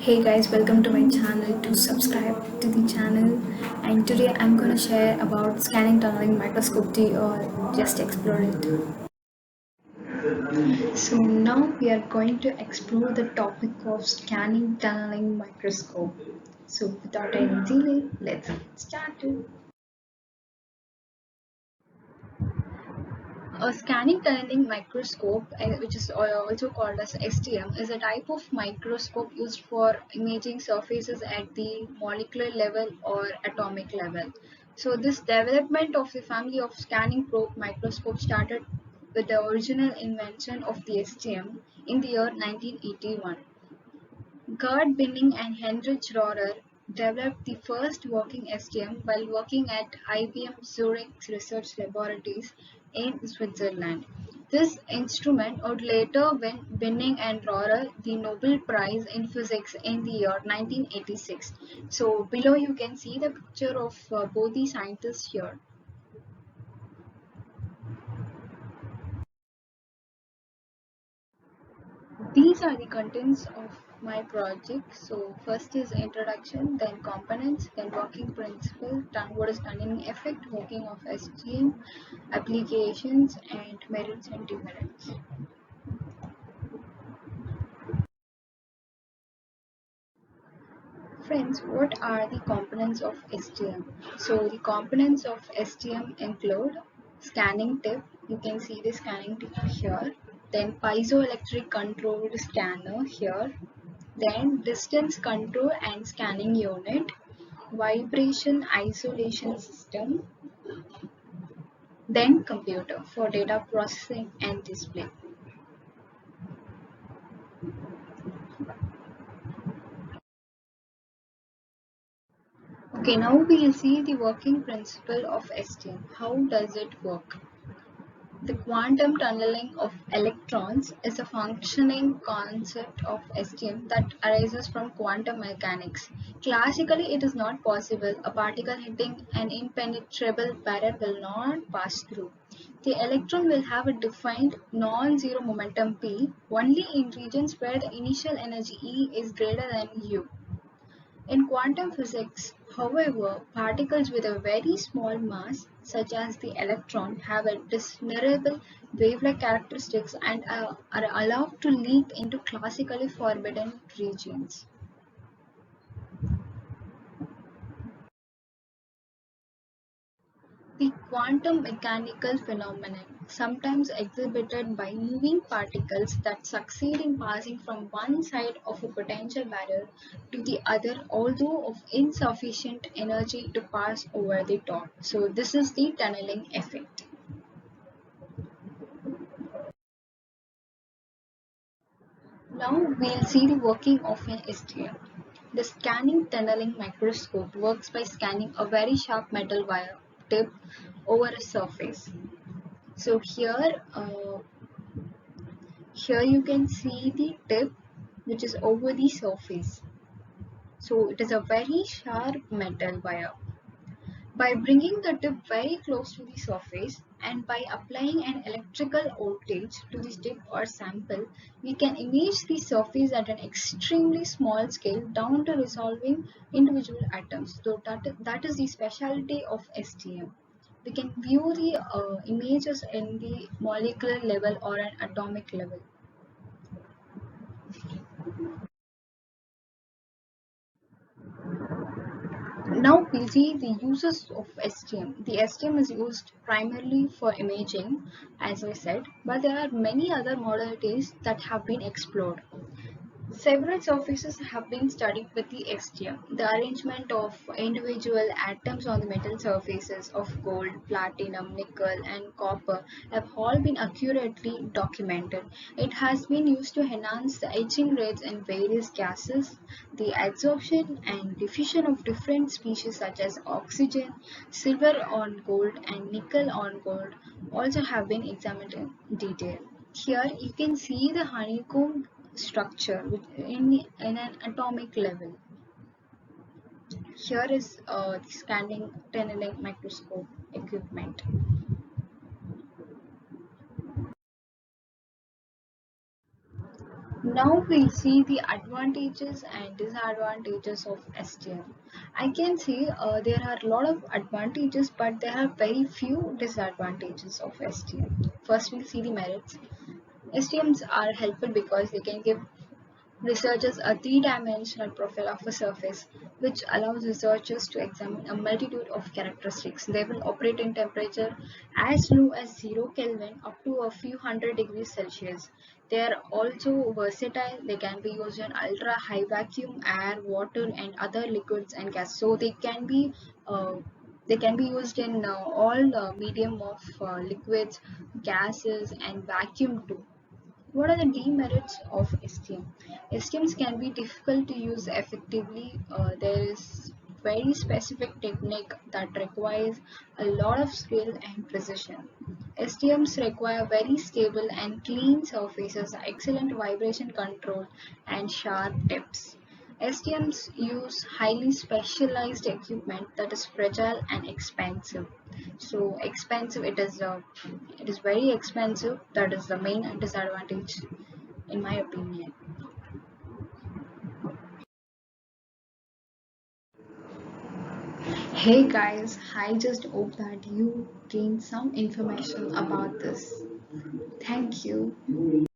Hey guys, welcome to my channel. To subscribe to the channel, and today I'm gonna share about scanning tunneling microscope. Or just explore it. So now we are going to explore the topic of scanning tunneling microscope. So without any delay, let's get started. A scanning tunneling microscope, which is also called as STM, is a type of microscope used for imaging surfaces at the molecular level or atomic level. So, this development of the family of scanning probe microscope started with the original invention of the STM in the year 1981. Gerd Binning and Heinrich Rohrer developed the first working STM while working at IBM Zurich Research Laboratories in Switzerland. This instrument would later win Binning and Rohrer the Nobel Prize in Physics in the year 1986. So below you can see the picture of both the scientists here. These are the contents of my project. So first is introduction, then components, then working principle, what is tunneling effect, working of SGM, applications, and merits and demerits. Friends, what are the components of STM? So the components of STM include scanning tip. You can see the scanning tip here. Then piezoelectric controlled scanner here. Then distance control and scanning unit, vibration isolation system, then computer for data processing and display. Okay, now we'll see the working principle of STM. How does it work? The quantum tunneling of electrons is a functioning concept of STM that arises from quantum mechanics. Classically, it is not possible. A particle hitting an impenetrable barrier will not pass through. The electron will have a defined non-zero momentum P only in regions where the initial energy E is greater than U. In quantum physics, however, particles with a very small mass, such as the electron, have a discernible wave-like characteristics and are allowed to leak into classically forbidden regions. The quantum mechanical phenomenon, sometimes exhibited by moving particles that succeed in passing from one side of a potential barrier to the other, although of insufficient energy to pass over the top. So, this is the tunneling effect. Now, we'll see the working of an STM. The scanning tunneling microscope works by scanning a very sharp metal wire tip over a surface. So here you can see the tip which is over the surface. So it is a very sharp metal wire. By bringing the tip very close to the surface and by applying an electrical voltage to the tip or sample, we can image the surface at an extremely small scale down to resolving individual atoms. So that is the specialty of STM. We can view the images in the molecular level or an atomic level. Now we'll see the uses of STM. The STM is used primarily for imaging, as I said, but there are many other modalities that have been explored. Several surfaces have been studied with the STM. The arrangement of individual atoms on the metal surfaces of gold, platinum, nickel, and copper have all been accurately documented. It has been used to enhance the etching rates in various gases, the adsorption and diffusion of different species such as oxygen, silver on gold, and nickel on gold also have been examined in detail. Here you can see the honeycomb structure in an atomic level. Here is the scanning tunneling microscope equipment. Now we see the advantages and disadvantages of STM. I can say there are a lot of advantages, but there are very few disadvantages of STM. First, we'll see the merits. STMs are helpful because they can give researchers a three-dimensional profile of a surface, which allows researchers to examine a multitude of characteristics. They will operate in temperature as low as 0 Kelvin up to a few hundred degrees Celsius. They are also versatile. They can be used in ultra high vacuum, air, water, and other liquids and gas. So they can be used in all medium of liquids, gases, and vacuum too. What are the demerits of STM? STMs can be difficult to use effectively. There is very specific technique that requires a lot of skill and precision. STMs require very stable and clean surfaces, excellent vibration control, and sharp tips. STMs use highly specialized equipment that is fragile and expensive. So expensive, it is very expensive. That is the main disadvantage, in my opinion. Hey guys, I just hope that you gained some information about this. Thank you.